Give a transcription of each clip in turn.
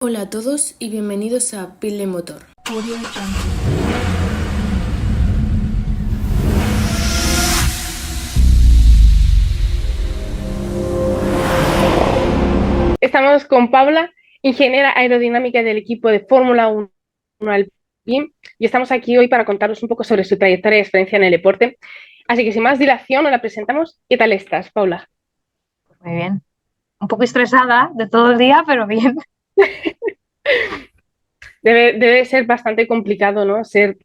Hola a todos y bienvenidos a Pile Motor. Audio Jungle. Estamos con Paula, ingeniera aerodinámica del equipo de Fórmula 1 Alpine, y estamos aquí hoy para contaros un poco sobre su trayectoria y experiencia en el deporte. Así que sin más dilación, nos la presentamos. ¿Qué tal estás, Paula? Muy bien. Un poco estresada de todo el día, pero bien. Debe ser bastante complicado, ¿no? Ser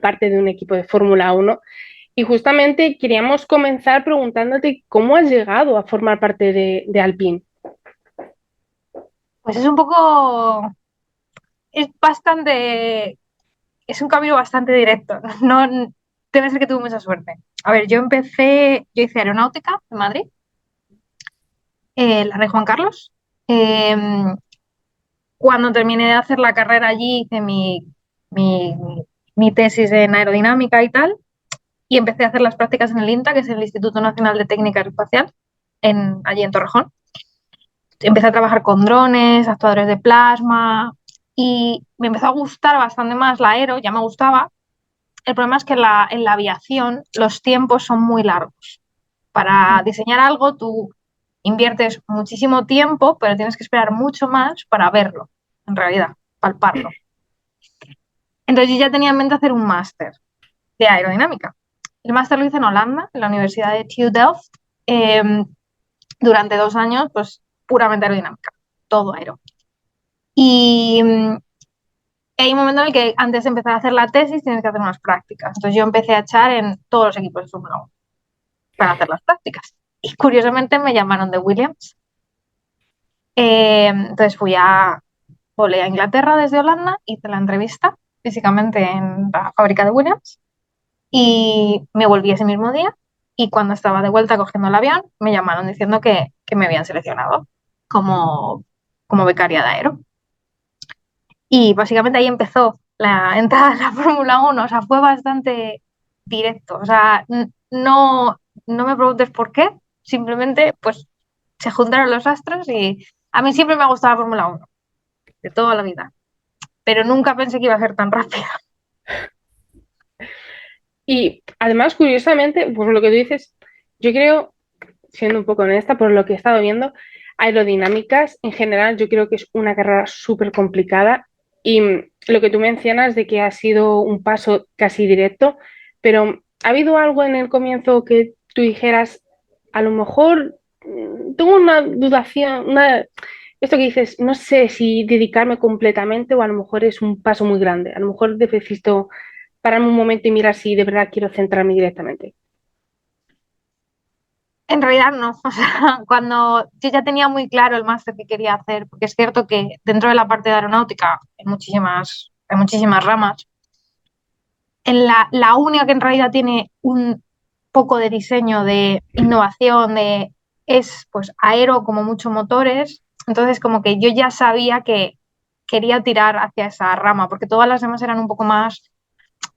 parte de un equipo de Fórmula 1. Y justamente queríamos comenzar preguntándote cómo has llegado a formar parte de Alpine. Pues es un poco, es bastante, es un camino bastante directo. No, debe ser que tuve mucha suerte. A ver, yo hice aeronáutica en Madrid, la Rey Juan Carlos. Eh, Cuando terminé de hacer la carrera allí, hice mi, mi tesis en aerodinámica y tal, y empecé a hacer las prácticas en el INTA, que es el Instituto Nacional de Técnica Aeroespacial, allí en Torrejón. Empecé a trabajar con drones, actuadores de plasma y me empezó a gustar bastante más la aero, ya me gustaba. El problema es que en la aviación los tiempos son muy largos. Para diseñar algo tú inviertes muchísimo tiempo, pero tienes que esperar mucho más para verlo, en realidad, palparlo. Entonces yo ya tenía en mente hacer un máster de aerodinámica. El máster lo hice en Holanda, en la Universidad de TU Delft, durante 2 años, pues puramente aerodinámica, todo aero. Y hay un momento en el que antes de empezar a hacer la tesis tienes que hacer unas prácticas. Entonces yo empecé a echar en todos los equipos de Fórmula 1 para hacer las prácticas. Y curiosamente me llamaron de Williams. Entonces volé a Inglaterra desde Holanda, hice la entrevista físicamente en la fábrica de Williams y me volví ese mismo día. Y cuando estaba de vuelta cogiendo el avión, me llamaron diciendo que me habían seleccionado como becaria de aero. Y básicamente ahí empezó la entrada en la Fórmula 1, o sea, fue bastante directo. O sea, no me preguntes por qué, simplemente pues se juntaron los astros y a mí siempre me ha gustado la Fórmula 1, de toda la vida, pero nunca pensé que iba a ser tan rápida. Y además, curiosamente, por lo que tú dices, yo creo, siendo un poco honesta, por lo que he estado viendo, aerodinámicas en general, yo creo que es una carrera súper complicada. Y lo que tú mencionas de que ha sido un paso casi directo, pero ¿ha habido algo en el comienzo que tú dijeras, a lo mejor tengo una dudación, esto que dices, no sé si dedicarme completamente o a lo mejor es un paso muy grande, a lo mejor necesito pararme un momento y mirar si de verdad quiero centrarme directamente? En realidad no, o sea, cuando yo ya tenía muy claro el máster que quería hacer, porque es cierto que dentro de la parte de aeronáutica hay muchísimas ramas. En la única que en realidad tiene un poco de diseño, de innovación, es pues aero como muchos motores. Entonces como que yo ya sabía que quería tirar hacia esa rama, porque todas las demás eran un poco más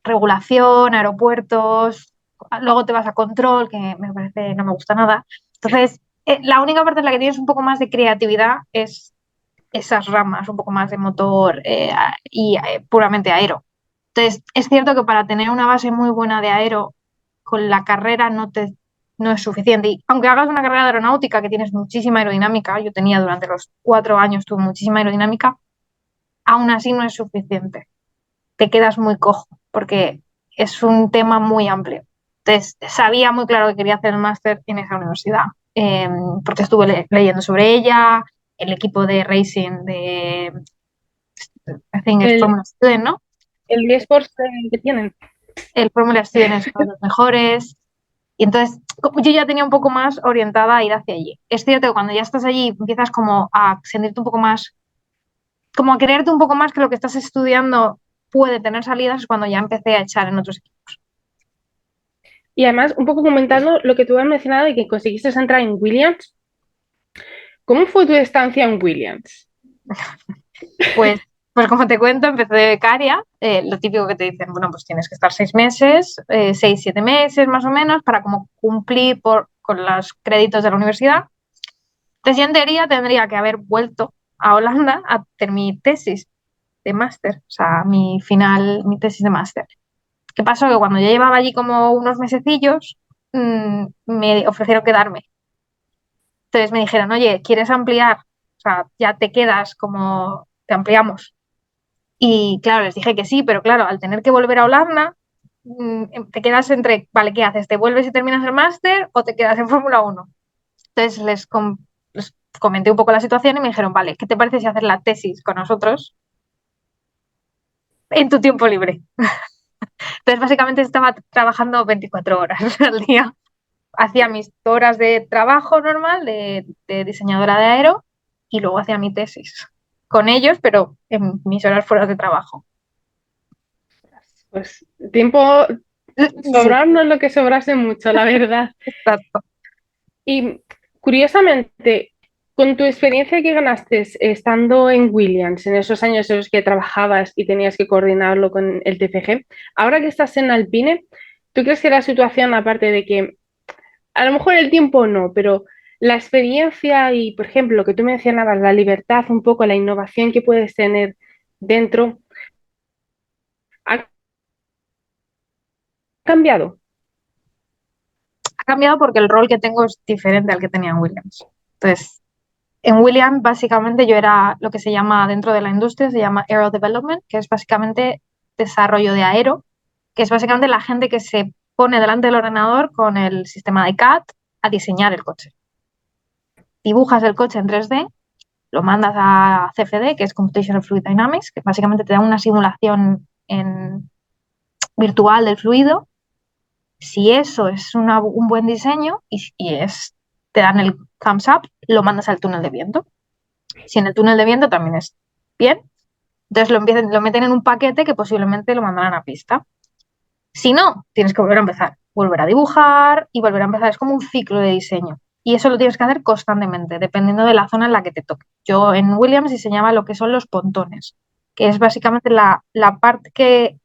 regulación, aeropuertos, luego te vas a control, que me parece, no me gusta nada. Entonces, la única parte en la que tienes un poco más de creatividad es esas ramas, un poco más de motor y puramente aero. Entonces, es cierto que para tener una base muy buena de aero, con la carrera no es suficiente. Y aunque hagas una carrera de aeronáutica que tienes muchísima aerodinámica, yo tenía durante los 4 años, tuve muchísima aerodinámica, aún así no es suficiente. Te quedas muy cojo, porque es un tema muy amplio. Entonces, sabía muy claro que quería hacer el máster en esa universidad, porque estuve leyendo sobre ella, el equipo de racing de, I think it's El, Formula Student, ¿no? el eSports que tienen. El Formula Student es uno de los mejores. Y entonces yo ya tenía un poco más orientada a ir hacia allí. Es cierto que cuando ya estás allí empiezas como a sentirte un poco más, como a creerte un poco más que lo que estás estudiando puede tener salidas, es cuando ya empecé a echar en otros equipos. Y además, un poco comentando lo que tú has mencionado de que conseguiste entrar en Williams. ¿Cómo fue tu estancia en Williams? Pues, pues como te cuento, empecé de becaria, lo típico que te dicen, bueno, pues tienes que estar 6 meses, 6, 7 meses más o menos, para como cumplir con los créditos de la universidad. Entonces yo en teoría tendría que haber vuelto a Holanda a hacer mi tesis de máster, o sea, mi tesis de máster. ¿Qué pasó? Que cuando yo llevaba allí como unos mesecillos, me ofrecieron quedarme. Entonces me dijeron, oye, ¿quieres ampliar? O sea, ya te quedas como te ampliamos. Y claro, les dije que sí, pero claro, al tener que volver a Holanda, te quedas entre, vale, ¿qué haces? ¿Te vuelves y terminas el máster o te quedas en Fórmula 1? Entonces les comenté un poco la situación y me dijeron, vale, ¿qué te parece si haces la tesis con nosotros en tu tiempo libre? Entonces básicamente estaba trabajando 24 horas al día. Hacía mis horas de trabajo normal de diseñadora de aero y luego hacía mi tesis con ellos, pero en mis horas fuera de trabajo. Pues tiempo Sí, sobrar no es lo que sobrase mucho, la verdad. exacto. Y curiosamente, con tu experiencia que ganaste estando en Williams, en esos años en los que trabajabas y tenías que coordinarlo con el TFG, ahora que estás en Alpine, ¿tú crees que la situación, aparte de que a lo mejor el tiempo no, pero la experiencia y, por ejemplo, lo que tú mencionabas, la libertad, un poco la innovación que puedes tener dentro, ha cambiado? Ha cambiado porque el rol que tengo es diferente al que tenía en Williams. Entonces, en Williams básicamente yo era lo que se llama dentro de la industria, se llama Aero Development, que es básicamente desarrollo de aero, que es básicamente la gente que se pone delante del ordenador con el sistema de CAD a diseñar el coche. Dibujas el coche en 3D, lo mandas a CFD, que es Computational Fluid Dynamics, que básicamente te da una simulación virtual del fluido. Si eso es un buen diseño te dan el thumbs up, lo mandas al túnel de viento. Si en el túnel de viento también es bien, entonces lo meten en un paquete que posiblemente lo mandarán a pista. Si no, tienes que volver a empezar, volver a dibujar y volver a empezar. Es como un ciclo de diseño. Y eso lo tienes que hacer constantemente, dependiendo de la zona en la que te toque. Yo en Williams diseñaba lo que son los pontones, que es básicamente la parte que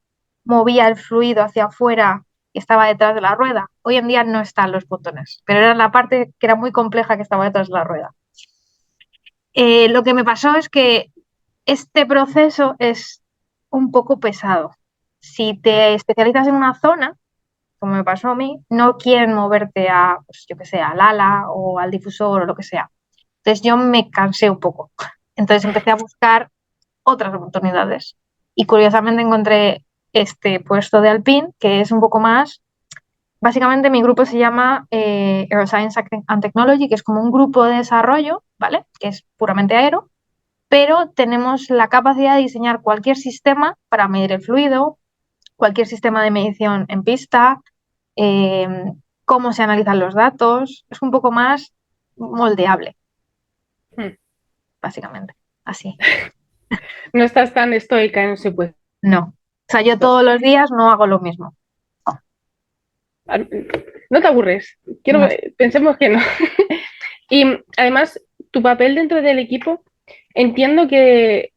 movía el fluido hacia afuera y estaba detrás de la rueda. Hoy en día no están los pontones, pero era la parte que era muy compleja que estaba detrás de la rueda. Lo que me pasó es que este proceso es un poco pesado. Si te especializas en una zona, como me pasó a mí, no quieren moverte a, pues, yo que sé, al ala o al difusor o lo que sea. Entonces yo me cansé un poco. Entonces empecé a buscar otras oportunidades y curiosamente encontré este puesto de Alpine, que es un poco más. Básicamente mi grupo se llama Aeroscience and Technology, que es como un grupo de desarrollo, ¿vale? Que es puramente aero, pero tenemos la capacidad de diseñar cualquier sistema para medir el fluido, cualquier sistema de medición en pista, eh, cómo se analizan los datos, es un poco más moldeable, Hmm. básicamente, así. No estás tan estoica en ese puesto. No, o sea, yo todos los días no hago lo mismo. No te aburres. No. Pensemos que no. Y además, tu papel dentro del equipo, entiendo que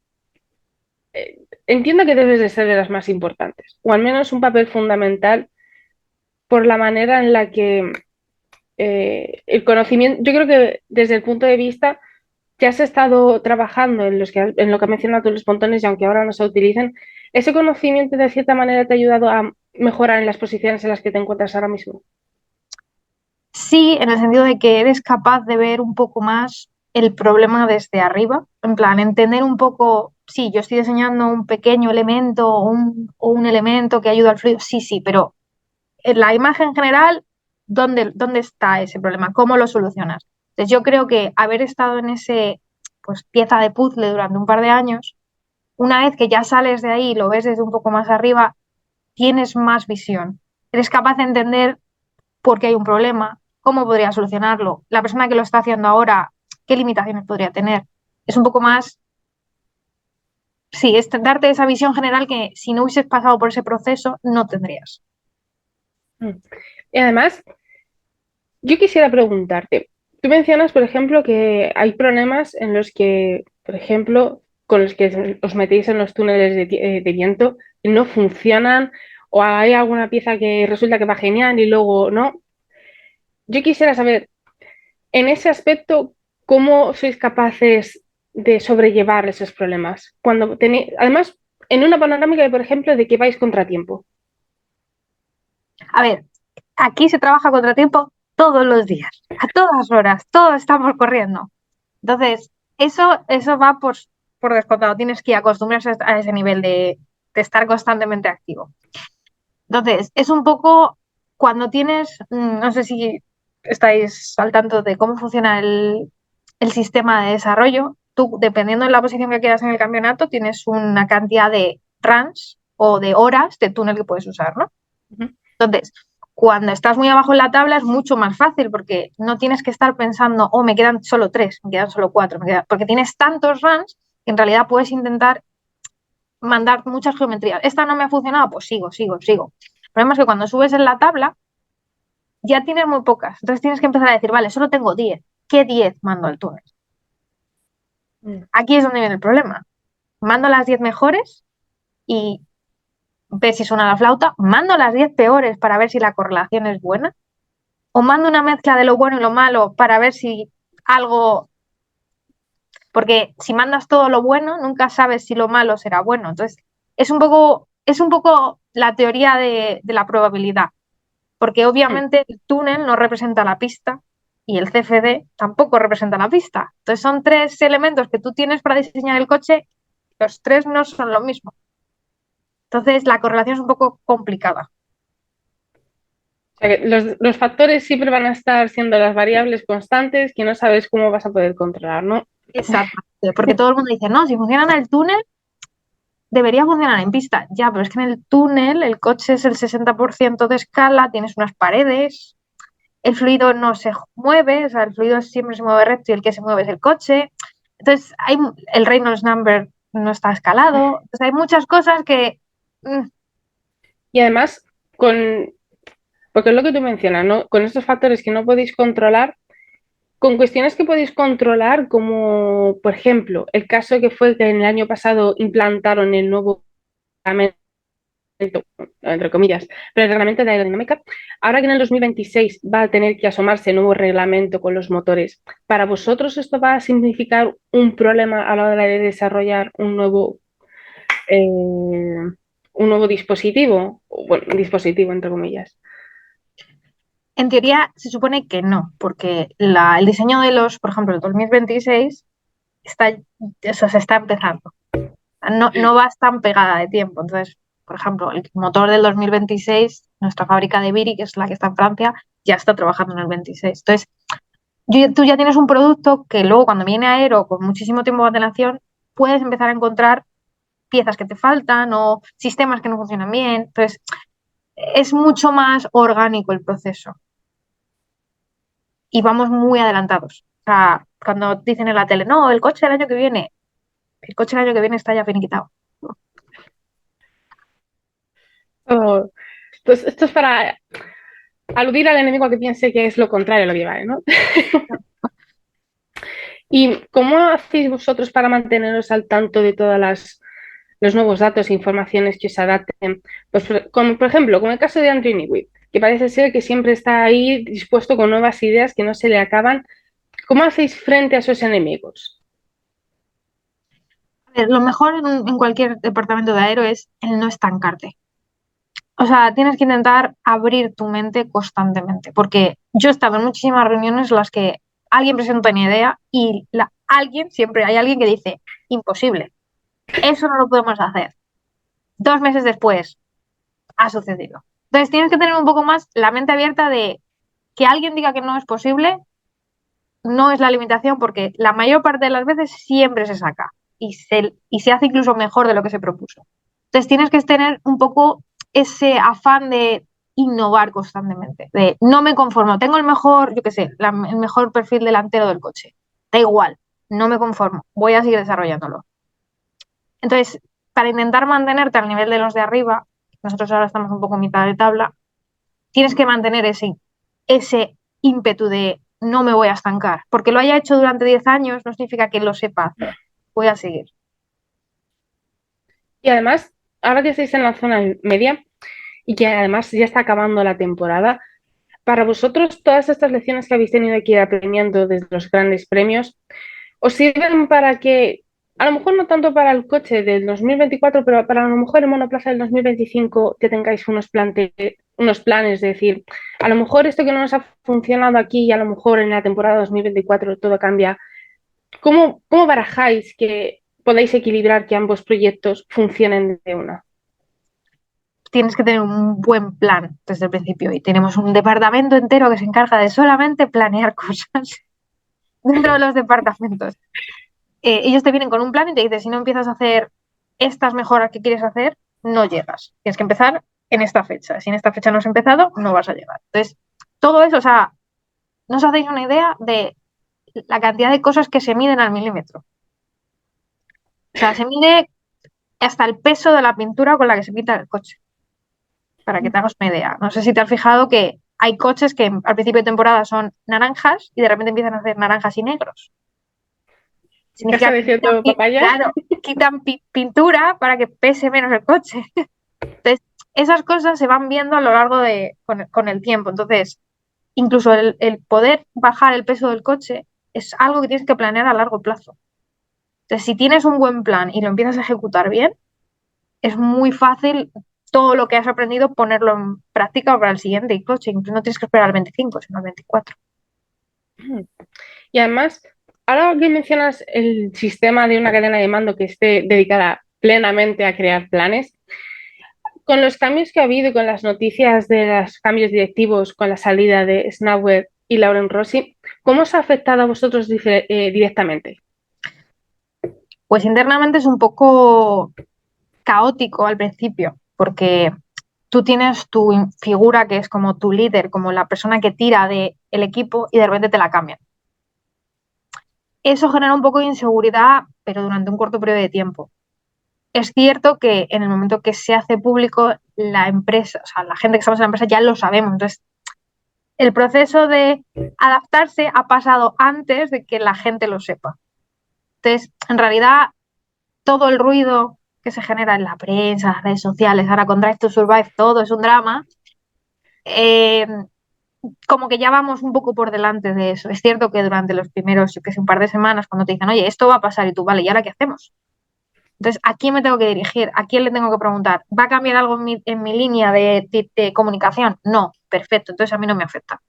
entiendo que debes de ser de las más importantes, o al menos un papel fundamental por la manera en la que el conocimiento, yo creo que desde el punto de vista que has estado trabajando en lo que has mencionado tú, los pontones, y aunque ahora no se utilicen, ese conocimiento de cierta manera te ha ayudado a mejorar en las posiciones en las que te encuentras ahora mismo. Sí, en el sentido de que eres capaz de ver un poco más el problema desde arriba, en plan, entender un poco, sí, yo estoy diseñando un pequeño elemento o un elemento que ayuda al fluido, sí, sí, pero en la imagen general, ¿dónde está ese problema? ¿Cómo lo solucionas? Entonces yo creo que haber estado en ese, pues, pieza de puzzle durante un par de años, una vez que ya sales de ahí y lo ves desde un poco más arriba, tienes más visión. Eres capaz de entender por qué hay un problema, cómo podría solucionarlo, la persona que lo está haciendo ahora, qué limitaciones podría tener. Es un poco más, sí, es darte esa visión general que si no hubieses pasado por ese proceso, no tendrías. Y además, yo quisiera preguntarte, tú mencionas, por ejemplo, que hay problemas en los que, por ejemplo, con los que os metéis en los túneles de viento y no funcionan, o hay alguna pieza que resulta que va genial y luego no. Yo quisiera saber, en ese aspecto, ¿cómo sois capaces de sobrellevar esos problemas? Cuando tenéis, además, en una panorámica, por ejemplo, de que vais contratiempo. A ver, aquí se trabaja contratiempo todos los días, a todas horas, todos estamos corriendo. Entonces, eso va por descontado. Tienes que acostumbrarse a ese nivel de estar constantemente activo. Entonces, es un poco cuando tienes, no sé si estáis al tanto de cómo funciona el sistema de desarrollo. Tú, dependiendo de la posición que quieras en el campeonato, tienes una cantidad de runs o de horas de túnel que puedes usar, ¿no? Entonces, cuando estás muy abajo en la tabla es mucho más fácil porque no tienes que estar pensando, oh, me quedan solo 3, me quedan solo 4, porque tienes tantos runs que en realidad puedes intentar mandar muchas geometrías. Esta no me ha funcionado, pues sigo. El problema es que cuando subes en la tabla ya tienes muy pocas. Entonces tienes que empezar a decir, vale, solo tengo 10. ¿Qué 10 mando al túnel? Aquí es donde viene el problema. Mando las 10 mejores y ves si suena la flauta. Mando las 10 peores para ver si la correlación es buena. O mando una mezcla de lo bueno y lo malo para ver si algo... Porque si mandas todo lo bueno, nunca sabes si lo malo será bueno. Entonces, es un poco la teoría de la probabilidad. Porque obviamente el túnel no representa la pista y el CFD tampoco representa la pista. Entonces, son 3 elementos que tú tienes para diseñar el coche, los 3 no son lo mismo. Entonces, la correlación es un poco complicada. O sea que los factores siempre van a estar siendo las variables constantes que no sabes cómo vas a poder controlar, ¿no? Exactamente, porque todo el mundo dice, no, si funciona en el túnel, debería funcionar en pista. Ya, pero es que en el túnel el coche es el 60% de escala, tienes unas paredes, el fluido no se mueve, o sea, el fluido siempre se mueve recto y el que se mueve es el coche. Entonces, el Reynolds number no está escalado. Entonces, hay muchas cosas que... Y además, porque es lo que tú mencionas, ¿no? Con estos factores que no podéis controlar, con cuestiones que podéis controlar, como por ejemplo, el caso que fue que en el año pasado implantaron el nuevo reglamento, entre comillas, pero el reglamento de aerodinámica, ahora que en el 2026 va a tener que asomarse el nuevo reglamento con los motores, ¿para vosotros esto va a significar un problema a la hora de desarrollar un nuevo dispositivo? Bueno, un dispositivo, entre comillas. En teoría, se supone que no, porque el diseño de por ejemplo, el 2026 eso se está empezando. No vas tan pegada de tiempo. Entonces, por ejemplo, el motor del 2026, nuestra fábrica de Biri, que es la que está en Francia, ya está trabajando en el 26. Entonces, tú ya tienes un producto que luego cuando viene Aero con muchísimo tiempo de antelación, puedes empezar a encontrar piezas que te faltan o sistemas que no funcionan bien. Entonces, es mucho más orgánico el proceso. Y vamos muy adelantados. O sea, cuando dicen en la tele, no, el coche del año que viene está ya finiquitado. Pues esto es para aludir al enemigo que piense que es lo contrario lo que vale, ¿no? ¿Y cómo hacéis vosotros para manteneros al tanto de los nuevos datos e informaciones que os adapten? Pues, como por ejemplo, con el caso de Andrew Newey, que parece ser que siempre está ahí dispuesto con nuevas ideas que no se le acaban. ¿Cómo hacéis frente a esos enemigos? A ver, lo mejor en cualquier departamento de aero es el no estancarte. O sea, tienes que intentar abrir tu mente constantemente, porque yo he estado en muchísimas reuniones en las que alguien presenta una idea y siempre hay alguien que dice, imposible, eso no lo podemos hacer. 2 meses después ha sucedido. Entonces tienes que tener un poco más la mente abierta de que alguien diga que no es posible, no es la limitación, porque la mayor parte de las veces siempre se saca y se hace incluso mejor de lo que se propuso. Entonces tienes que tener un poco ese afán de innovar constantemente, de no me conformo, tengo el mejor, yo qué sé, el mejor perfil delantero del coche, da igual, no me conformo, voy a seguir desarrollándolo. Entonces, para intentar mantenerte al nivel de los de arriba, nosotros ahora estamos un poco en mitad de tabla, tienes que mantener ese ímpetu de no me voy a estancar, porque lo haya hecho durante 10 años no significa que lo sepa hacer, voy a seguir. Y además, ahora que estáis en la zona media y que además ya está acabando la temporada, para vosotros todas estas lecciones que habéis tenido que ir aprendiendo desde los grandes premios, ¿Os sirven para que, a lo mejor no tanto para el coche del 2024, pero para a lo mejor el monoplaza del 2025 que tengáis unos planes de decir, a lo mejor esto que no nos ha funcionado aquí y a lo mejor en la temporada 2024 todo cambia? ¿Cómo barajáis que podáis equilibrar que ambos proyectos funcionen de una? Tienes que tener un buen plan desde el principio y tenemos un departamento entero que se encarga de solamente planear cosas dentro de los departamentos. Ellos te vienen con un plan y te dicen, si no empiezas a hacer estas mejoras que quieres hacer, no llegas. Tienes que empezar en esta fecha. Si en esta fecha no has empezado, no vas a llegar. Entonces, todo eso, o sea, no os hacéis una idea de la cantidad de cosas que se miden al milímetro. O sea, se mide hasta el peso de la pintura con la que se pinta el coche, para que te hagas una idea. No sé si te has fijado que hay coches que al principio de temporada son naranjas y de repente empiezan a hacer naranjas y negros. Casa Significa de que cierto papaya. claro, quitan pintura para que pese menos el coche. Entonces, esas cosas se van viendo a lo largo con el tiempo. Entonces, incluso el poder bajar el peso del coche es algo que tienes que planear a largo plazo. Entonces, si tienes un buen plan y lo empiezas a ejecutar bien, es muy fácil todo lo que has aprendido ponerlo en práctica para el siguiente coche. Incluso no tienes que esperar al 25, sino al 24. Y además, ahora que mencionas el sistema de una cadena de mando que esté dedicada plenamente a crear planes, con los cambios que ha habido y con las noticias de los cambios directivos, con la salida de Snauer y Lauren Rossi, ¿cómo os ha afectado a vosotros directamente? Pues internamente es un poco caótico al principio, porque tú tienes tu figura que es como tu líder, como la persona que tira del equipo y de repente te la cambian. Eso genera un poco de inseguridad, pero durante un corto periodo de tiempo. Es cierto que en el momento que se hace público, la empresa, o sea, la gente que estamos en la empresa ya lo sabemos. Entonces, el proceso de adaptarse ha pasado antes de que la gente lo sepa. Entonces, en realidad, todo el ruido que se genera en la prensa, las redes sociales, ahora con Drive to Survive, todo es un drama. Eh, Como que ya vamos un poco por delante de eso. Es cierto que durante los primeros, yo que sé, un par de semanas, cuando te dicen, oye, esto va a pasar y tú, vale, ¿y ahora qué hacemos? Entonces, ¿a quién me tengo que dirigir? ¿A quién le tengo que preguntar? ¿Va a cambiar algo en mi línea de comunicación? No, perfecto, entonces a mí no me afecta.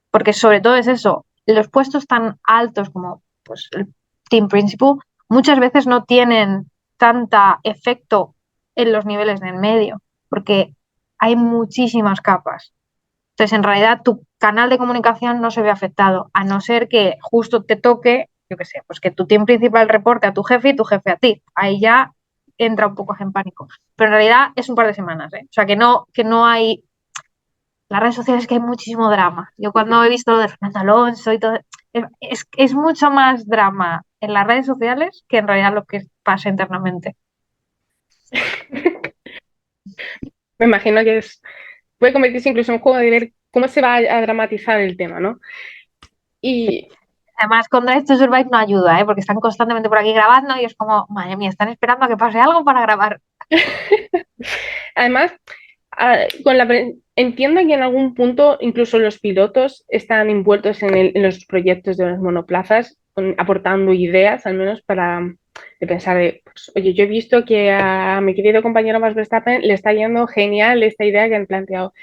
Porque sobre todo es eso, los puestos tan altos como pues, el Team Principal muchas veces no tienen tanta efecto en los niveles del medio, porque hay muchísimas capas. Entonces, en realidad, tu canal de comunicación no se ve afectado, a no ser que justo te toque, yo qué sé, pues que tu team principal reporte a tu jefe y tu jefe a ti. Ahí ya entra un poco en pánico. Pero en realidad es un par de semanas, ¿eh? O sea, que no hay... Las redes sociales es que hay muchísimo drama. Yo cuando he visto lo de Fernando Alonso y todo, es mucho más drama en las redes sociales que en realidad lo que pasa internamente. Me imagino que puede convertirse incluso en un juego de ver cómo se va a dramatizar el tema, ¿no? Y Además, con Drive to Survive no ayuda, ¿eh? Porque están constantemente por aquí grabando y es como, madre mía, están esperando a que pase algo para grabar. además, entiendo que en algún punto incluso los pilotos están envueltos en los proyectos de los monoplazas, aportando ideas, al menos para de pensar pues, oye, yo he visto que a mi querido compañero Max Verstappen le está yendo genial esta idea que han planteado.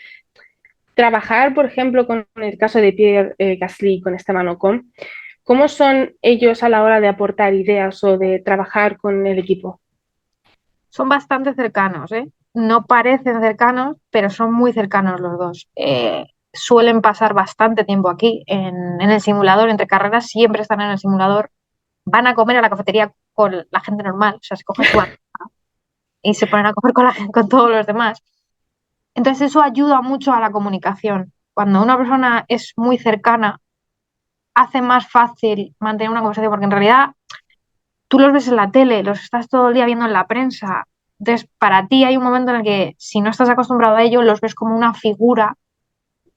Trabajar, por ejemplo, con el caso de Pierre Gasly con Esteban Ocon, ¿cómo son ellos a la hora de aportar ideas o de trabajar con el equipo? Son bastante cercanos, ¿eh? No parecen cercanos, pero son muy cercanos los dos. Suelen pasar bastante tiempo aquí en el simulador, entre carreras, siempre están en el simulador. Van a comer a la cafetería con la gente normal, o sea, se cogen su bandeja y se ponen a comer con todos los demás. Entonces eso ayuda mucho a la comunicación. Cuando una persona es muy cercana, hace más fácil mantener una conversación, porque en realidad tú los ves en la tele, los estás todo el día viendo en la prensa. Entonces, para ti hay un momento en el que, si no estás acostumbrado a ello, los ves como una figura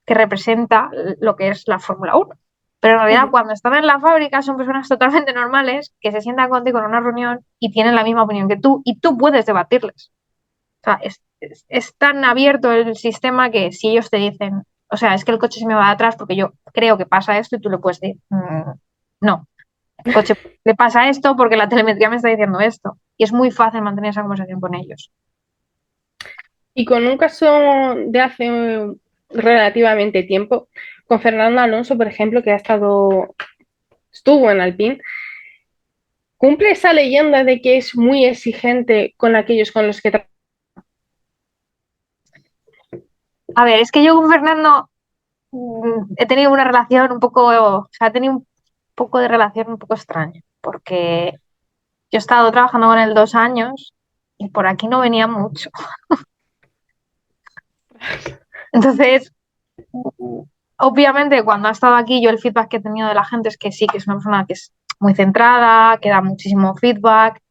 que representa lo que es la Fórmula 1. Pero en realidad, cuando están en la fábrica, son personas totalmente normales que se sientan contigo en una reunión y tienen la misma opinión que tú y tú puedes debatirles. O sea, es tan abierto el sistema que si ellos te dicen, o sea, es que el coche se me va de atrás porque yo creo que pasa esto y tú le puedes decir, no. el coche le pasa esto porque la telemetría me está diciendo esto. Y es muy fácil mantener esa conversación con ellos. Y con un caso de hace relativamente tiempo, con Fernando Alonso, por ejemplo, que estuvo en Alpine, ¿cumple esa leyenda de que es muy exigente con aquellos con los que trabaja? A ver, es que yo con Fernando he tenido una relación un poco, o sea, he tenido un poco de relación un poco extraña, porque yo he estado trabajando con él 2 años y por aquí no venía mucho. Entonces, obviamente, cuando ha estado aquí, yo el feedback que he tenido de la gente es que sí, que es una persona que es muy centrada, que da muchísimo feedback,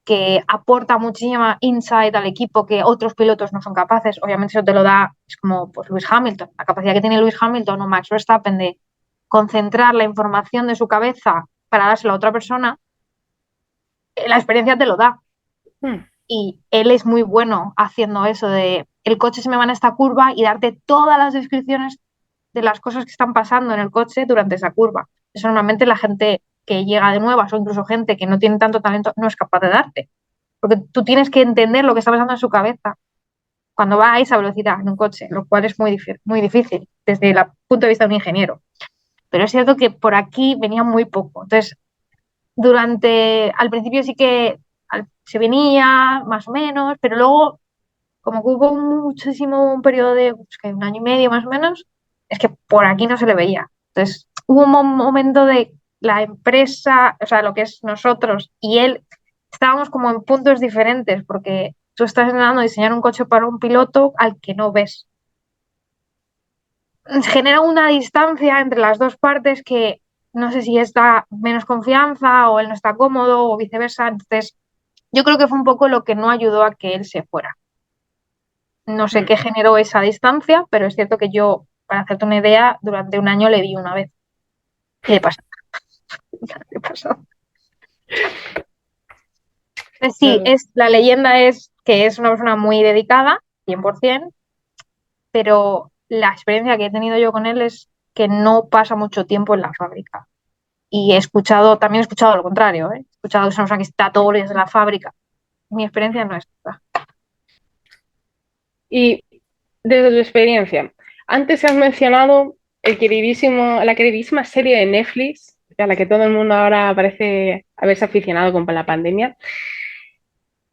que aporta muchísima insight al equipo que otros pilotos no son capaces. Obviamente eso te lo da, es como pues, Lewis Hamilton, la capacidad que tiene Lewis Hamilton o Max Verstappen de concentrar la información de su cabeza para dársela a otra persona, la experiencia te lo da. Y él es muy bueno haciendo eso de el coche se me va en esta curva y darte todas las descripciones de las cosas que están pasando en el coche durante esa curva. Eso normalmente la gente que llega de nuevas o incluso gente que no tiene tanto talento no es capaz de darte. Porque tú tienes que entender lo que está pasando en su cabeza cuando va a esa velocidad en un coche, lo cual es muy difícil desde el punto de vista de un ingeniero. Pero es cierto que por aquí venía muy poco. Entonces, al principio sí que se venía más o menos, pero luego, como que hubo un periodo de pues, que 1 año y medio más o menos, es que por aquí no se le veía. Entonces, hubo un momento de la empresa, o sea, lo que es nosotros y él, estábamos como en puntos diferentes, porque tú estás intentando diseñar un coche para un piloto al que no ves. Genera una distancia entre las dos partes que no sé si está menos confianza o él no está cómodo o viceversa. Entonces, yo creo que fue un poco lo que no ayudó a que él se fuera. No sé qué generó esa distancia, pero es cierto que yo, para hacerte una idea, durante 1 año le vi una vez. ¿Qué pasa? ¿Qué pasó? Sí, la leyenda es que es una persona muy dedicada, 100%, pero la experiencia que he tenido yo con él es que no pasa mucho tiempo en la fábrica. Y también he escuchado lo contrario, ¿eh? He escuchado que es una persona que está todos los días en la fábrica. Mi experiencia no es esta. Y desde tu experiencia, antes has mencionado la queridísima serie de Netflix, a la que todo el mundo ahora parece haberse aficionado con la pandemia.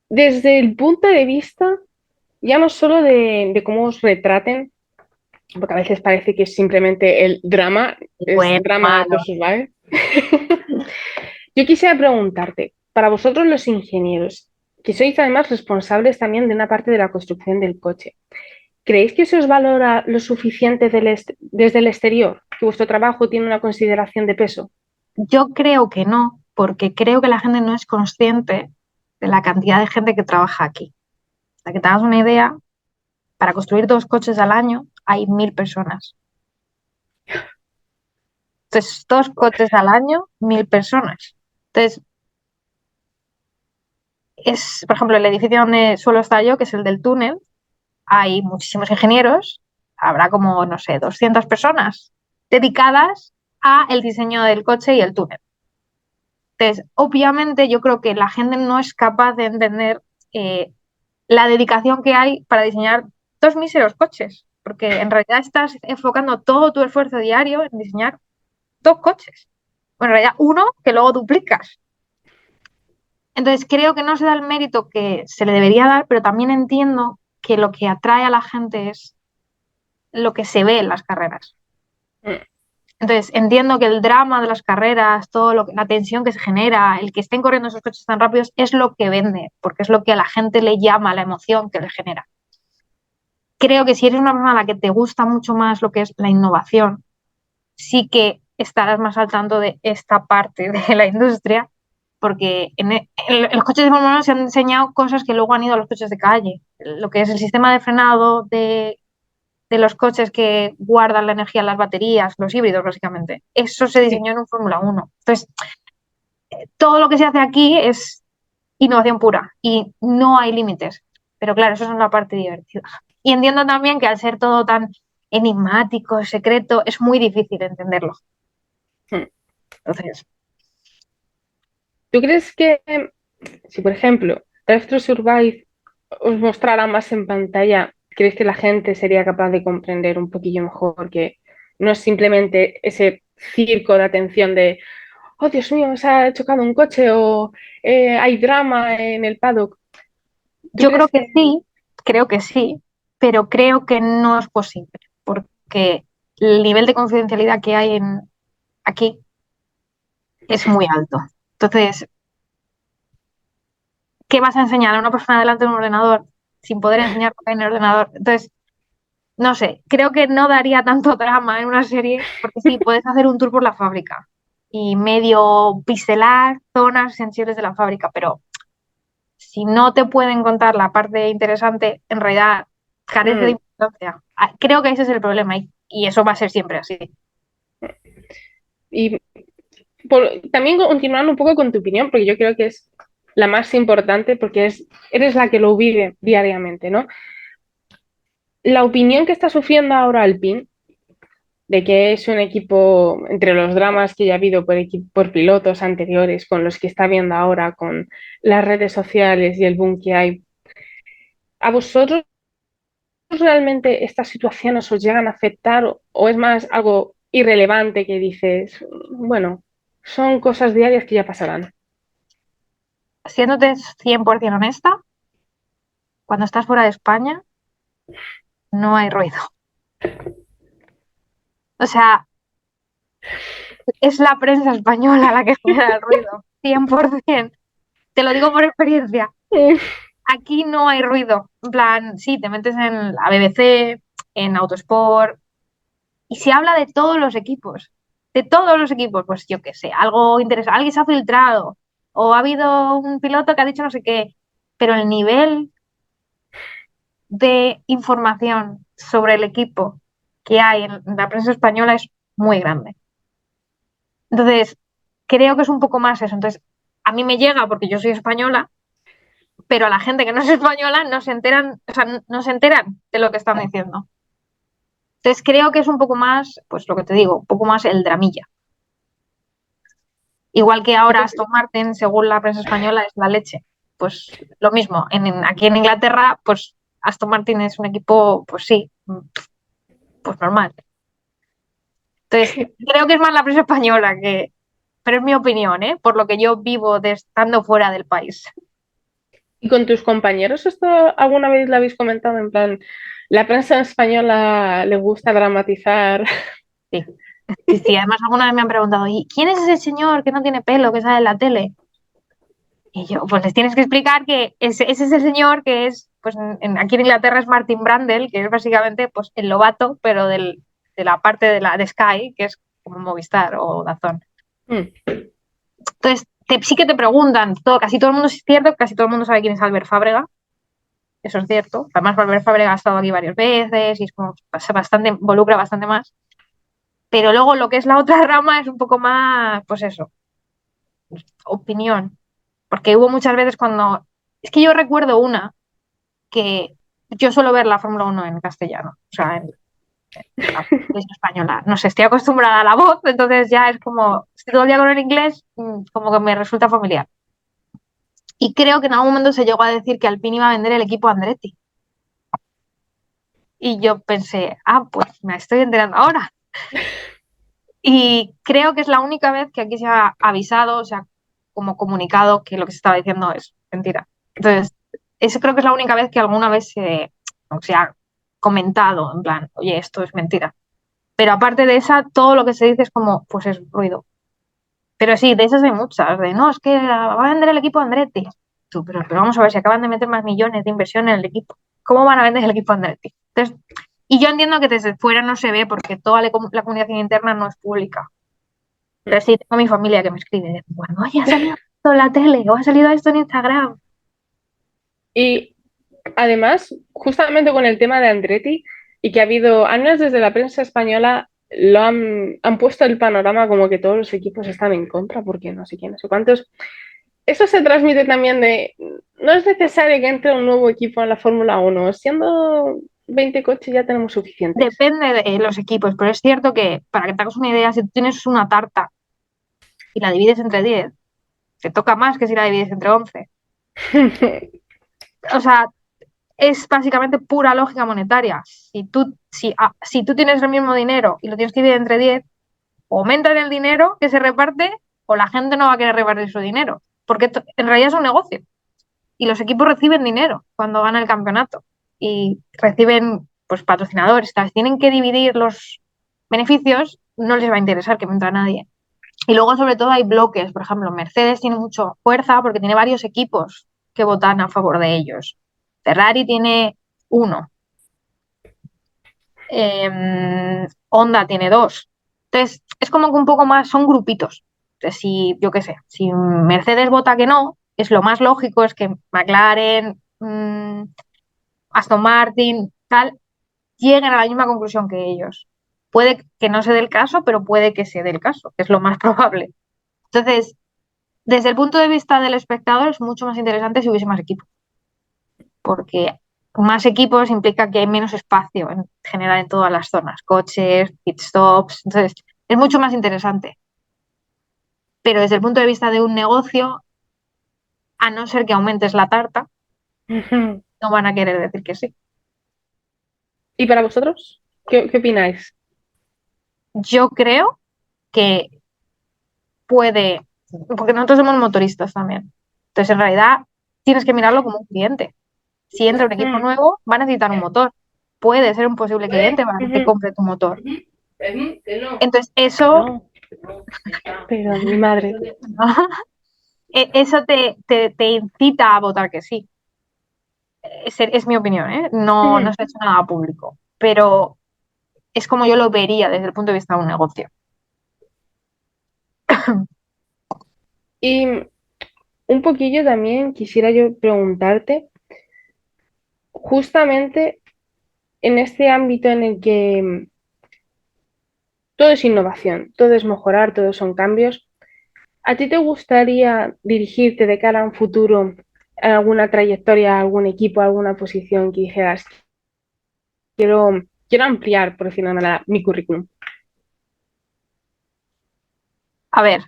Desde el punto de vista, ya no solo de cómo os retraten, porque a veces parece que es simplemente el drama, es Bueno, drama malo. versus life. Yo quisiera preguntarte, para vosotros los ingenieros, que sois además responsables también de una parte de la construcción del coche, ¿creéis que se os valora lo suficiente desde el exterior? ¿Que vuestro trabajo tiene una consideración de peso? Yo creo que no, porque creo que la gente no es consciente de la cantidad de gente que trabaja aquí. Para que te hagas una idea, para construir 2 coches al año hay 1.000 personas. Entonces, 2 coches al año, 1.000 personas. Entonces, por ejemplo, el edificio donde suelo estar yo, que es el del túnel, hay muchísimos ingenieros, habrá como, no sé, 200 personas dedicadas a el diseño del coche y el túnel. Entonces, obviamente yo creo que la gente no es capaz de entender la dedicación que hay para diseñar 2 míseros coches, porque en realidad estás enfocando todo tu esfuerzo diario en diseñar 2 coches. Bueno, en realidad uno que luego duplicas. Entonces creo que no se da el mérito que se le debería dar, pero también entiendo que lo que atrae a la gente es lo que se ve en las carreras. Entonces entiendo que el drama de las carreras, la tensión que se genera, el que estén corriendo esos coches tan rápidos, es lo que vende, porque es lo que a la gente le llama, la emoción que le genera. Creo que si eres una persona a la que te gusta mucho más lo que es la innovación, sí que estarás más al tanto de esta parte de la industria, porque en los coches de Fórmula 1 se han diseñado cosas que luego han ido a los coches de calle. Lo que es el sistema de frenado de los coches que guardan la energía en las baterías, los híbridos básicamente, eso se diseñó en un Fórmula 1. Entonces, todo lo que se hace aquí es innovación pura y no hay límites. Pero claro, eso es la parte divertida. Y entiendo también que al ser todo tan enigmático, secreto, es muy difícil entenderlo. Entonces, ¿Tú crees que si, por ejemplo, Drive to Survive os mostrara más en pantalla, crees que la gente sería capaz de comprender un poquillo mejor que no es simplemente ese circo de atención de, oh Dios mío, se ha chocado un coche o hay drama en el paddock? ¿Tú Yo crees que creo que sí, pero creo que no es posible, porque el nivel de confidencialidad que hay aquí es muy alto. Entonces, ¿qué vas a enseñar a una persona delante de un ordenador sin poder enseñar lo que hay en el ordenador? Entonces, no sé, creo que no daría tanto drama en una serie, porque sí, puedes hacer un tour por la fábrica y medio pixelar zonas sensibles de la fábrica, pero si no te pueden contar la parte interesante, en realidad carece de mm, importancia. Creo que ese es el problema y eso va a ser siempre así. y también continuando un poco con tu opinión, porque yo creo que es la más importante porque eres la que lo vive diariamente, ¿no? La opinión que está sufriendo ahora Alpine, de que es un equipo, entre los dramas que ya ha habido por pilotos anteriores, con los que está viendo ahora, con las redes sociales y el boom que hay, ¿a vosotros realmente estas situaciones os llegan a afectar o es más algo irrelevante que dices, bueno, son cosas diarias que ya pasarán? Siéndote 100% honesta, cuando estás fuera de España, no hay ruido. O sea, es la prensa española la que genera el ruido, 100%. Te lo digo por experiencia. Aquí no hay ruido. En plan, sí, te metes en la BBC, en Autosport, y se habla de todos los equipos. De todos los equipos, pues yo qué sé, algo interesante. Alguien se ha filtrado, o ha habido un piloto que ha dicho no sé qué. Pero el nivel de información sobre el equipo que hay en la prensa española es muy grande. Entonces, creo que es un poco más eso. Entonces, a mí me llega porque yo soy española, pero a la gente que no es española no se enteran, o sea, no se enteran de lo que están diciendo. Entonces, creo que es un poco más, pues lo que te digo, un poco más el dramilla. Igual que ahora Aston Martin, según la prensa española, es la leche. Pues lo mismo, aquí en Inglaterra, pues Aston Martin es un equipo, pues sí, pues normal. Entonces, creo que es más la prensa española que, pero es mi opinión, ¿eh? Por lo que yo vivo de estando fuera del país. ¿Y con tus compañeros esto alguna vez lo habéis comentado? En plan, la prensa española le gusta dramatizar. Sí. Sí, sí, además alguna vez me han preguntado, ¿y quién es ese señor que no tiene pelo, que sale en la tele? Y yo, pues les tienes que explicar que ese es el señor que es, pues aquí en Inglaterra es Martin Brundle, que es básicamente pues el Lobato, pero de la parte de Sky, que es como Movistar o DAZN. Mm. Entonces, sí que te preguntan, casi todo el mundo es cierto, casi todo el mundo sabe quién es Albert Fábrega, eso es cierto. Además, Albert Fábrega ha estado aquí varias veces y es como bastante, involucra bastante más. Pero luego lo que es la otra rama es un poco más, pues eso, opinión. Porque hubo muchas veces cuando... Es que yo recuerdo una que yo suelo ver la Fórmula 1 en castellano, o sea, en la televisión española. No sé, estoy acostumbrada a la voz, entonces ya es como, estoy todo el día con el inglés, como que me resulta familiar. Y creo que en algún momento se llegó a decir que Alpine iba a vender el equipo a Andretti. Y yo pensé, pues me estoy enterando ahora. Y creo que es la única vez que aquí se ha avisado, o sea, como comunicado que lo que se estaba diciendo es mentira. Entonces, eso creo que es la única vez que alguna vez se ha comentado, en plan, oye, esto es mentira. Pero aparte de esa, todo lo que se dice es como, pues es ruido. Pero sí, de esas hay muchas, de no, es que va a vender el equipo Andretti. Pero vamos a ver, si acaban de meter más millones de inversión en el equipo, ¿cómo van a vender el equipo Andretti? Entonces, y yo entiendo que desde fuera no se ve porque toda la comunicación interna no es pública. Pero sí, tengo mi familia que me escribe, bueno, oye, ha salido esto en la tele o ha salido esto en Instagram. Y además, justamente con el tema de Andretti, y que ha habido, al menos desde la prensa española, han puesto el panorama como que todos los equipos están en contra, porque no sé quién, no sé cuántos. Eso se transmite también de, no es necesario que entre un nuevo equipo en la Fórmula 1, siendo 20 coches ya tenemos suficientes. Depende de los equipos, pero es cierto que, para que te hagas una idea, si tú tienes una tarta y la divides entre 10, te toca más que si la divides entre 11. O sea, es básicamente pura lógica monetaria. Si tú tienes el mismo dinero y lo tienes que dividir entre 10, o aumenta el dinero que se reparte o la gente no va a querer repartir su dinero. Porque en realidad es un negocio. Y los equipos reciben dinero cuando ganan el campeonato. Y reciben pues patrocinadores. Si tienen que dividir los beneficios, no les va a interesar que me entre a nadie. Y luego, sobre todo, hay bloques. Por ejemplo, Mercedes tiene mucha fuerza porque tiene varios equipos que votan a favor de ellos. Ferrari tiene uno. Honda tiene dos. Entonces, es como que un poco más, son grupitos. Entonces, si, yo qué sé, si Mercedes vota que no, es lo más lógico es que McLaren, Aston Martin, tal, lleguen a la misma conclusión que ellos. Puede que no se dé el caso, pero puede que se dé el caso, que es lo más probable. Entonces, desde el punto de vista del espectador, es mucho más interesante si hubiese más equipos, porque más equipos implica que hay menos espacio en general en todas las zonas, coches, pit stops, entonces es mucho más interesante. Pero desde el punto de vista de un negocio, a no ser que aumentes la tarta, no van a querer decir que sí. ¿Y para vosotros? ¿Qué opináis? Yo creo que puede, porque nosotros somos motoristas también. Entonces, en realidad, tienes que mirarlo como un cliente. Si entra un equipo nuevo, va a necesitar un motor. Puede ser un posible cliente para que te compre tu motor. Entonces, eso, No, pero mi madre. eso te incita a votar que sí. Es mi opinión, ¿eh? No se ha hecho nada público. Pero es como yo lo vería desde el punto de vista de un negocio. Y un poquillo también quisiera yo preguntarte, justamente en este ámbito en el que todo es innovación, todo es mejorar, todo son cambios, ¿a ti te gustaría dirigirte de cara a un futuro en alguna trayectoria, a algún equipo, a alguna posición que dijeras, quiero ampliar, por decirlo de una manera, mi currículum? A ver,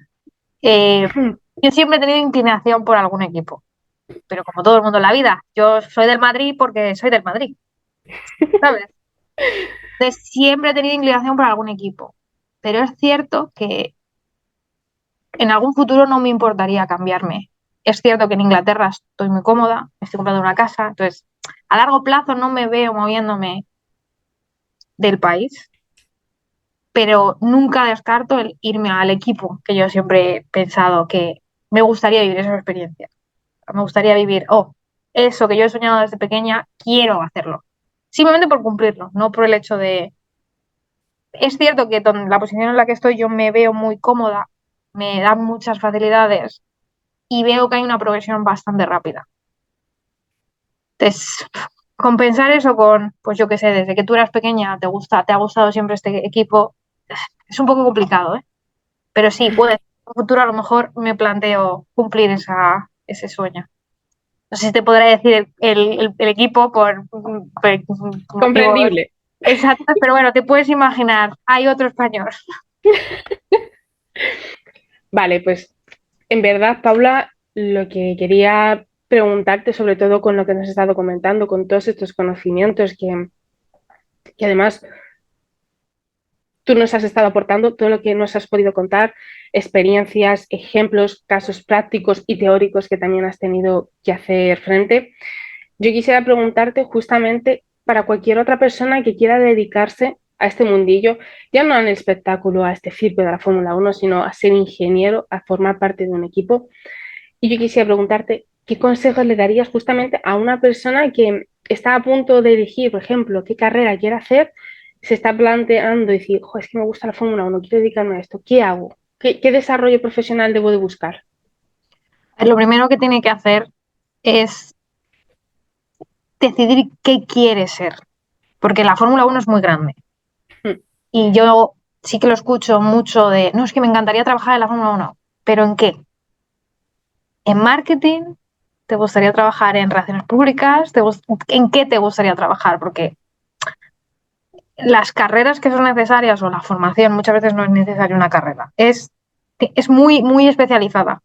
yo siempre he tenido inclinación por algún equipo, pero como todo el mundo en la vida, yo soy del Madrid porque soy del Madrid, ¿sabes? Entonces, siempre he tenido inclinación por algún equipo, pero es cierto que en algún futuro no me importaría cambiarme. Es cierto que en Inglaterra estoy muy cómoda, estoy comprando una casa, entonces a largo plazo no me veo moviéndome del país, pero nunca descarto el irme al equipo que yo siempre he pensado que me gustaría vivir esa experiencia. Me gustaría vivir, eso que yo he soñado desde pequeña, quiero hacerlo. Simplemente por cumplirlo, no por el hecho de... Es cierto que la posición en la que estoy yo me veo muy cómoda, me dan muchas facilidades y veo que hay una progresión bastante rápida. Entonces, compensar eso con, pues yo qué sé, desde que tú eras pequeña te ha gustado siempre este equipo, es un poco complicado, ¿eh? Pero sí, puede. En un futuro a lo mejor me planteo cumplir ese sueño. No sé si te podré decir el equipo por motivos Comprendible. exactos, pero bueno, te puedes imaginar, hay otro español. Vale, pues en verdad, Paula, lo que quería preguntarte, sobre todo con lo que nos has estado comentando, con todos estos conocimientos que además tú nos has estado aportando, todo lo que nos has podido contar, experiencias, ejemplos, casos prácticos y teóricos que también has tenido que hacer frente. Yo quisiera preguntarte justamente para cualquier otra persona que quiera dedicarse a este mundillo, ya no al espectáculo, a este circo de la Fórmula 1, sino a ser ingeniero, a formar parte de un equipo. Y yo quisiera preguntarte, ¿qué consejos le darías justamente a una persona que está a punto de elegir, por ejemplo, qué carrera quiere hacer, se está planteando y decir, es que me gusta la Fórmula 1, quiero dedicarme a esto, ¿qué hago? ¿Qué desarrollo profesional debo de buscar? Lo primero que tiene que hacer es decidir qué quiere ser, porque la Fórmula 1 es muy grande. Y yo sí que lo escucho mucho de, no, es que me encantaría trabajar en la Fórmula 1, pero ¿en qué? ¿En marketing? ¿Te gustaría trabajar en relaciones públicas? ¿En qué te gustaría trabajar? Porque las carreras que son necesarias o la formación muchas veces no es necesaria una carrera. Es muy, muy especializada.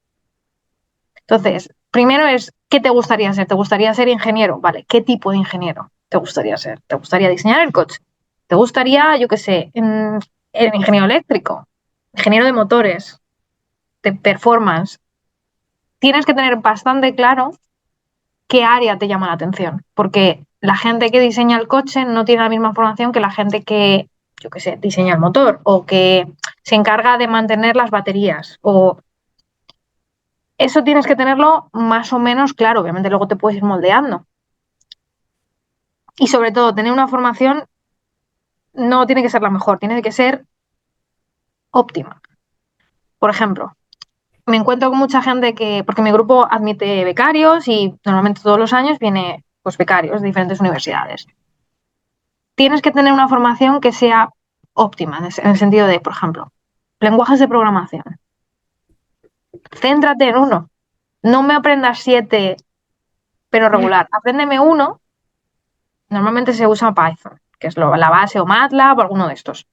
Entonces, primero es, ¿qué te gustaría ser? ¿Te gustaría ser ingeniero? Vale, ¿qué tipo de ingeniero te gustaría ser? ¿Te gustaría diseñar el coche? ¿Te gustaría, yo qué sé, en ingeniero eléctrico? Ingeniero de motores, de performance. Tienes que tener bastante claro qué área te llama la atención, porque la gente que diseña el coche no tiene la misma formación que la gente que, yo qué sé, diseña el motor o que se encarga de mantener las baterías. O eso tienes que tenerlo más o menos claro, obviamente luego te puedes ir moldeando. Y sobre todo, tener una formación no tiene que ser la mejor, tiene que ser óptima. Por ejemplo, me encuentro con mucha gente que, porque mi grupo admite becarios y normalmente todos los años viene pues becarios de diferentes universidades. Tienes que tener una formación que sea óptima, en el sentido de, por ejemplo, lenguajes de programación. Céntrate en uno. No me aprendas 7, pero regular. Apréndeme uno. Normalmente se usa Python, que es la base, o MATLAB o alguno de estos.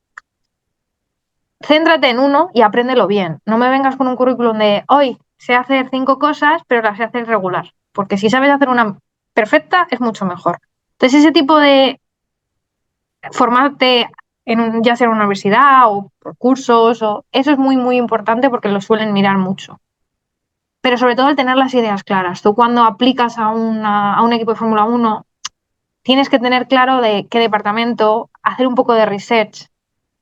Céntrate en uno y apréndelo bien. No me vengas con un currículum de hoy sé hacer 5 cosas, pero las sé hacer regular. Porque si sabes hacer una perfecta, es mucho mejor. Entonces, ese tipo de formarte ya sea en una universidad o por cursos, eso es muy, muy importante porque lo suelen mirar mucho. Pero sobre todo el tener las ideas claras. Tú cuando aplicas a un equipo de Fórmula 1 tienes que tener claro de qué departamento, hacer un poco de research,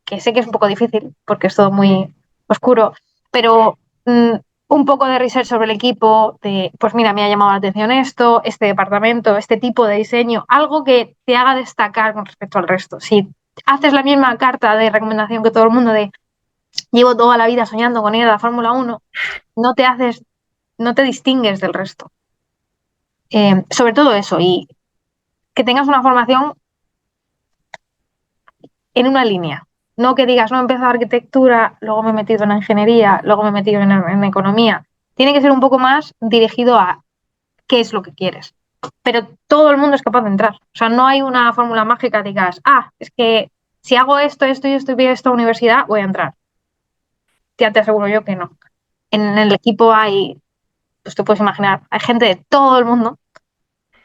que sé que es un poco difícil porque es todo muy oscuro, pero un poco de research sobre el equipo, de, pues mira, me ha llamado la atención esto, este departamento, este tipo de diseño, algo que te haga destacar con respecto al resto. Si haces la misma carta de recomendación que todo el mundo de llevo toda la vida soñando con ir a la Fórmula 1, no te distingues del resto. Sobre todo eso, y que tengas una formación en una línea. No que digas, no, he empezado arquitectura, luego me he metido en la ingeniería, luego me he metido en economía. Tiene que ser un poco más dirigido a qué es lo que quieres. Pero todo el mundo es capaz de entrar. O sea, no hay una fórmula mágica, digas, es que si hago esto, esto y esto y voy a esta universidad, voy a entrar. Ya te aseguro yo que no. En el equipo hay, pues te puedes imaginar, hay gente de todo el mundo,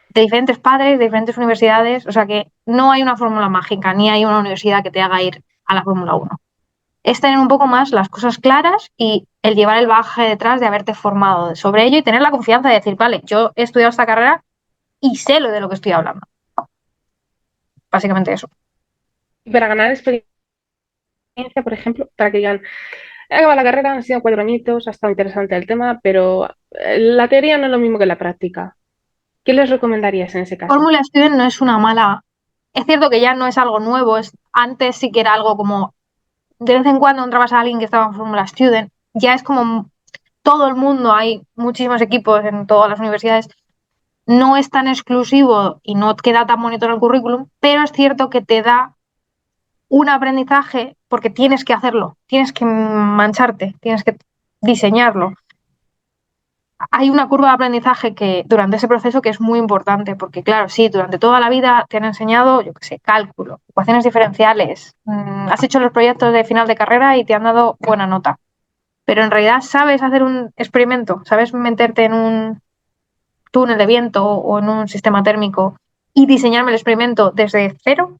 de diferentes padres, de diferentes universidades. O sea que no hay una fórmula mágica, ni hay una universidad que te haga ir a la Fórmula 1. Es tener un poco más las cosas claras y el llevar el bagaje detrás de haberte formado sobre ello y tener la confianza de decir, vale, yo he estudiado esta carrera y sé lo de lo que estoy hablando. Básicamente eso. Y para ganar experiencia, por ejemplo, para que digan, he acabado la carrera, han sido 4 añitos, ha estado interesante el tema, pero la teoría no es lo mismo que la práctica. ¿Qué les recomendarías en ese caso? Fórmula Student no es una mala. Es cierto que ya no es algo nuevo, antes sí que era algo como de vez en cuando entrabas a alguien que estaba en Fórmula Student, ya es como todo el mundo, hay muchísimos equipos en todas las universidades, no es tan exclusivo y no queda tan bonito en el currículum, pero es cierto que te da un aprendizaje porque tienes que hacerlo, tienes que mancharte, tienes que diseñarlo. Hay una curva de aprendizaje que durante ese proceso que es muy importante, porque claro, sí, durante toda la vida te han enseñado, yo qué sé, cálculo, ecuaciones diferenciales, has hecho los proyectos de final de carrera y te han dado buena nota, pero en realidad sabes hacer un experimento, sabes meterte en un túnel de viento o en un sistema térmico y diseñarme el experimento desde cero.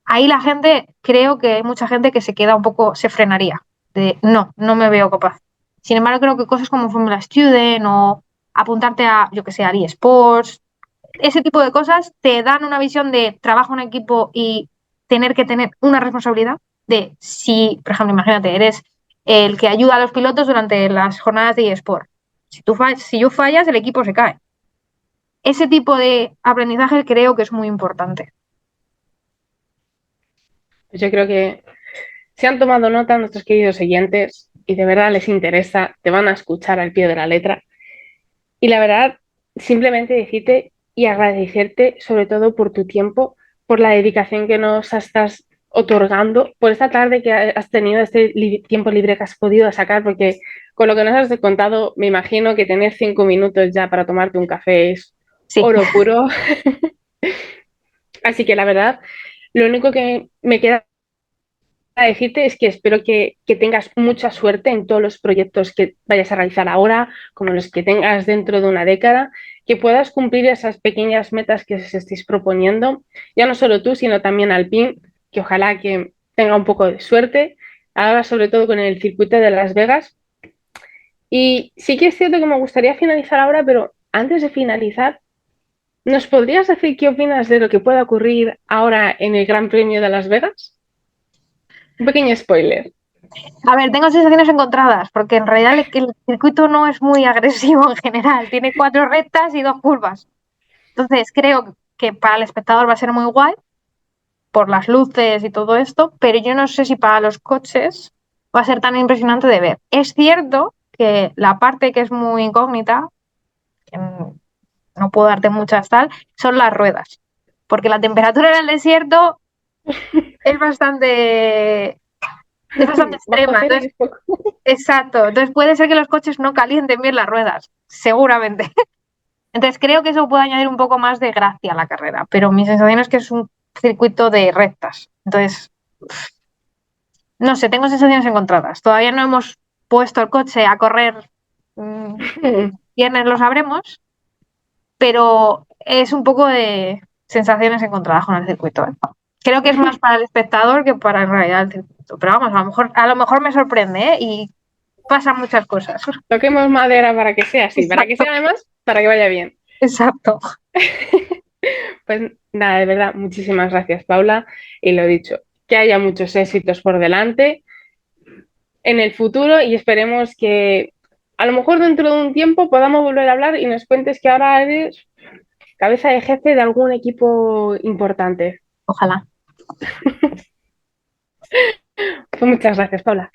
Ahí la gente, creo que hay mucha gente que se queda un poco, se frenaría, de no me veo capaz. Sin embargo, creo que cosas como Formula Student o apuntarte a, yo que sé, a eSports, ese tipo de cosas te dan una visión de trabajo en equipo y tener que tener una responsabilidad de si, por ejemplo, imagínate, eres el que ayuda a los pilotos durante las jornadas de eSport. Si tú fallas, el equipo se cae. Ese tipo de aprendizaje creo que es muy importante. Pues yo creo que si han tomado nota nuestros queridos oyentes y de verdad les interesa, te van a escuchar al pie de la letra. Y la verdad, simplemente decirte y agradecerte sobre todo por tu tiempo, por la dedicación que nos estás otorgando, por esta tarde que has tenido, este tiempo libre que has podido sacar, porque con lo que nos has contado, me imagino que tener 5 minutos ya para tomarte un café es Sí. oro puro. Así que la verdad, lo único que me queda decirte es que espero que tengas mucha suerte en todos los proyectos que vayas a realizar ahora, como los que tengas dentro de una década, que puedas cumplir esas pequeñas metas que os estéis proponiendo, ya no solo tú, sino también Alpine, que ojalá que tenga un poco de suerte, ahora sobre todo con el circuito de Las Vegas. Y sí que es cierto que me gustaría finalizar ahora, pero antes de finalizar, ¿nos podrías decir qué opinas de lo que pueda ocurrir ahora en el Gran Premio de Las Vegas? Un pequeño spoiler. A ver, tengo sensaciones encontradas, porque en realidad el circuito no es muy agresivo en general. Tiene 4 rectas y 2 curvas. Entonces creo que para el espectador va a ser muy guay por las luces y todo esto, pero yo no sé si para los coches va a ser tan impresionante de ver. Es cierto que la parte que es muy incógnita, que no puedo darte muchas tal, son las ruedas, porque la temperatura en el desierto es bastante Bajo extrema. cero y Entonces, es poco. exacto. Entonces puede ser que los coches no calienten bien las ruedas, seguramente. Entonces creo que eso puede añadir un poco más de gracia a la carrera, pero mi sensación es que es un circuito de rectas. Entonces, no sé, tengo sensaciones encontradas. Todavía no hemos puesto el coche a correr, viernes lo sabremos, pero es un poco de sensaciones encontradas con el circuito, ¿eh? Creo que es más para el espectador que para en realidad el circuito. Pero vamos, a lo mejor me sorprende, ¿eh? Y pasan muchas cosas. Toquemos madera para que sea así, para que Exacto, sea además, para que vaya bien. exacto. Pues nada, de verdad, muchísimas gracias, Paula. Y lo dicho, que haya muchos éxitos por delante en el futuro y esperemos que a lo mejor dentro de un tiempo podamos volver a hablar y nos cuentes que ahora eres cabeza de jefe de algún equipo importante. Ojalá. Pues muchas gracias, Paula.